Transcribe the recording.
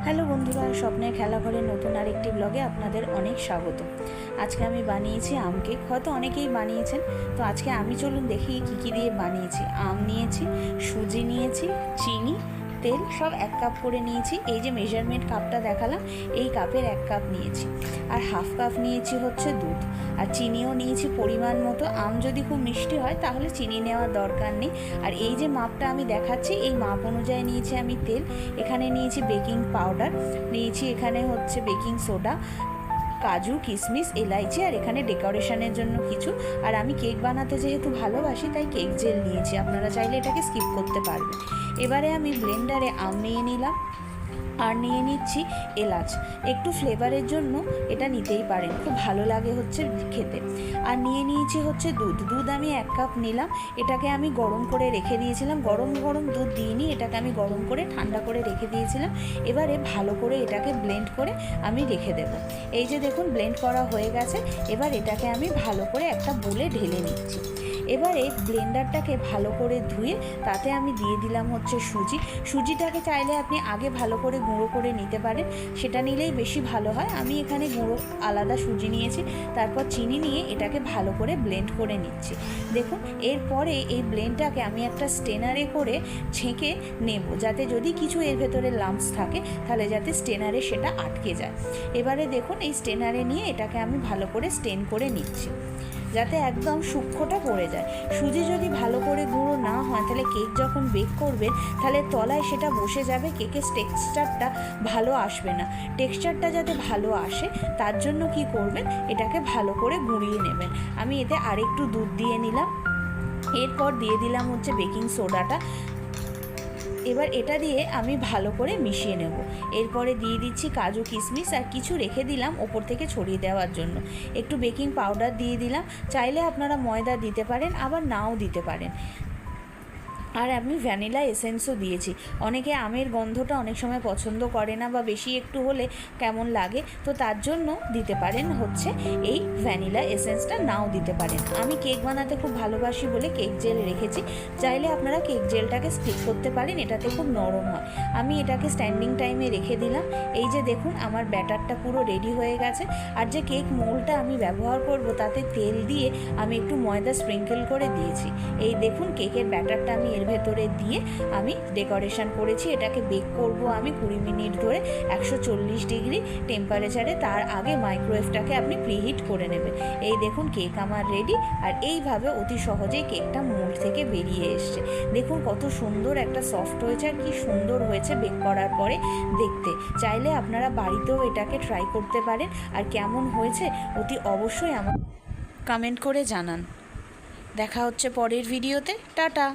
Hello বন্ধুরা, স্বপ্নের খেলাঘরের নতুন আরেকটি ব্লগে আপনাদের অনেক স্বাগত। আজকে আমি বানিয়েছি আম কেক। হয়তো অনেকেই বানিয়েছেন, তো আজকে আমি চলুন দেখি কী কী দিয়ে বানিয়েছি। আম নিয়েছি, সুজি নিয়েছি, চিনি, তেল সব 1 কাপ করে নিয়েছি। এই যে মেজারমেন্ট কাপটা দেখালাম, এই কাপের 1 কাপ নিয়েছি। আর হাফ কাপ নিয়েছি হচ্ছে দুধ, আর চিনিও নিয়েছি পরিমাণ মতো। আম যদি খুব মিষ্টি হয় তাহলে চিনি নেওয়ার দরকার নেই। আর এই যে মাপটা আমি দেখাচ্ছি, এই মাপ অনুযায়ী নিয়েছি আমি তেল। এখানে নিয়েছি বেকিং পাউডার, নিয়েছি এখানে হচ্ছে বেকিং সোডা, কাজু, কিশমিশ, এলাইচি, আর এখানে ডেকোরেশনের জন্য কিছু। আর আমি কেক বানাতে যেহেতু ভালোবাসি তাই কেক জেল নিয়েছি, আপনারা চাইলে এটাকে স্কিপ করতে পারবেন। এবারে আমি ব্লেন্ডারে আম নিয়ে নিলাম, আর নিয়ে নিচ্ছি এলাচ। একটু ফ্লেভারের জন্য এটা নিতেই পারেন, খুব ভালো লাগে হচ্ছে খেতে। আর নিয়ে নিয়েছি হচ্ছে দুধ আমি 1 কাপ নিলাম। এটাকে আমি গরম করে রেখে দিয়েছিলাম, গরম দুধ দিইনি, এটাকে আমি গরম করে ঠান্ডা করে রেখে দিয়েছিলাম। এবারে ভালো করে এটাকে ব্লেন্ড করে আমি রেখে দেব। এই যে দেখুন ব্লেন্ড করা হয়ে গেছে। এবার এটাকে আমি ভালো করে একটা বোলে ঢেলে নিচ্ছি। এবারে ব্লেন্ডারটাকে ভালো করে ধুয়ে তাতে আমি দিয়ে দিলাম হচ্ছে সুজিটাকে চাইলে আপনি আগে ভালো করে গুঁড়ো করে নিতে পারেন, সেটা নিলেই বেশি ভালো হয়। আমি এখানে গুঁড়ো আলাদা সুজি নিয়েছি, তারপর চিনি নিয়ে এটাকে ভালো করে ব্লেন্ড করে নিচ্ছি। দেখুন এরপরে এই ব্লেন্ডটাকে আমি একটা স্টেনারে করে ছেঁকে নেব, যাতে যদি কিছু এর ভেতরে লাম্পস থাকে তাহলে যাতে স্টেনারে সেটা আটকে যায়। এবারে দেখুন এই স্টেনারে নিয়ে এটাকে আমি ভালো করে স্টেন করে নিচ্ছি, যাতে একদম সূক্ষ্মটা পড়ে যায়। সুজি যদি ভালো করে গুঁড়ো না হয় তাহলে কেক যখন বেক করবেন তাহলে তলায় সেটা বসে যাবে, কেকের টেক্সচারটা ভালো আসবে না। টেক্সচারটা যাতে ভালো আসে তার জন্য কি করবেন, এটাকে ভালো করে গুঁড়িয়ে নেবেন। আমি এতে আরেকটু দুধ দিয়ে নিলাম, এরপর দিয়ে দিলাম হচ্ছে বেকিং সোডাটা। এবার এটা দিয়ে আমি ভালো করে মিশিয়ে নেব। এরপরে দিয়ে দিচ্ছি কাজু, কিশমিশ, আর কিছু রেখে দিলাম ওপর থেকে ছড়িয়ে দেওয়ার জন্য। একটু বেকিং পাউডার দিয়ে দিলাম, চাইলে আপনারা ময়দা দিতে পারেন, আবার নাও দিতে পারেন। আর আমি ভ্যানিলা এসেন্সও দিয়েছি। অনেকে আমের গন্ধটা অনেক সময় পছন্দ করে না, বা বেশি একটু হলে কেমন লাগে, তো তার জন্য দিতে পারেন হচ্ছে এই ভ্যানিলা এসেন্সটা, নাও দিতে পারেন। আমি কেক বানাতে খুব ভালোবাসি বলে কেক জেল রেখেছি, চাইলে আপনারা কেক জেলটাকে স্কিপ করতে পারেন, এটাতে খুব নরম হয়। আমি এটাকে স্ট্যান্ডিং টাইমে রেখে দিলাম। এই যে দেখুন আমার ব্যাটারটা পুরো রেডি হয়ে গেছে। আর যে কেক মোল্ডটা আমি ব্যবহার করব তাতে তেল দিয়ে আমি একটু ময়দা স্প্রিঙ্কেল করে দিয়েছি। এই দেখুন কেকের ব্যাটারটা আমি এর ভেতরে দিয়ে আমি ডেকোরেশন করেছি। এটাকে বেক করব আমি 20 মিনিট ধরে 140 ডিগ্রি টেম্পারেচারে। তার আগে মাইক্রোওয়েভটাকে আপনি প্রিহিট করে নেবেন। এই দেখুন কেক আমার রেডি। আর এইভাবে অতি সহজেই কেকটা মোল্ড থেকে বেরিয়ে এসছে। দেখুন কত সুন্দর একটা সফট হয়েছে, আর কি সুন্দর হয়েছে বেক করার পরে দেখতে। চাইলে আপনারা বাড়িতেও এটাকে ট্রাই করতে পারেন। আর কেমন হয়েছে অতি অবশ্যই আমার কমেন্ট করে জানান। দেখা হচ্ছে পরের ভিডিওতে। টাটা।